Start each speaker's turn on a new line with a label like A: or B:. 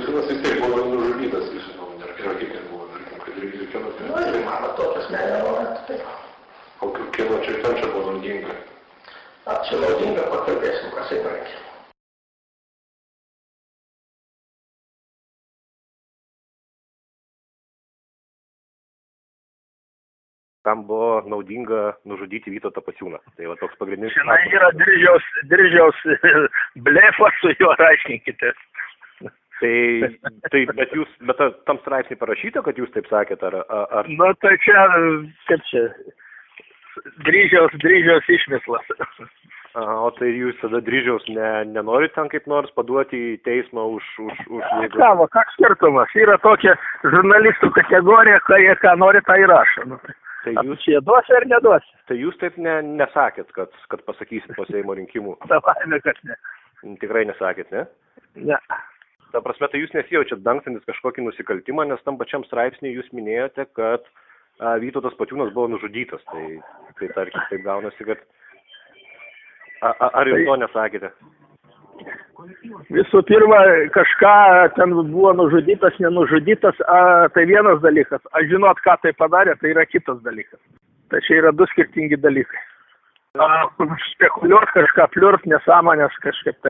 A: Pasiūnas vis tiek buvo nužudytas, jūsų nuomonė, ar kaip ten buvo, kad reikia kieno tai.
B: Nu, ir mano tokias nenuomonės, taip.
A: O kieno čia ten čia buvo naudinga?
B: Čia naudinga, pakalbėsim, kas įprankė.
C: Kam buvo naudinga nužudyti Vytautą Pociūną. Tai va toks pagrindinis.
D: Šiandien yra Diržiaus blefas, su juo aiškinkitės.
C: Bet tam straipsnį parašyta, kad jūs taip sakėt, ar...
D: Nu, tai čia, kaip čia, Dryžiaus išmislas.
C: O tai jūs tada Dryžiaus nenorit ten kaip nors paduoti į teismą už
D: Koks skirtumas? Yra tokia žurnalistų kategorija, kurie ką nori, tą įrašo.
C: Tai jūs
D: čia duosi ar neduosi?
C: Tai jūs taip nesakėt, kad pasakysit po Seimo rinkimų.
D: Savaime, kad ne.
C: Tikrai nesakėt, ne?
D: Ne.
C: Ta prasme, tai jūs nesijaučiat dangstantis kažkokį nusikaltimą, nes tam pačiam straipsnį jūs minėjote, kad Vytautas Pociūnas buvo nužudytas. Tai tarkim, taip gaunasi, kad... Ar jūs to nesakėte?
D: Visų pirma, kažką ten buvo nužudytas, nenužudytas, tai vienas dalykas. Aš žinot, ką tai padarė, tai yra kitas dalykas. Tai čia yra du skirtingi dalykai. Spekuliuot kažką, pliurt, nesąmonės kažkaip tai.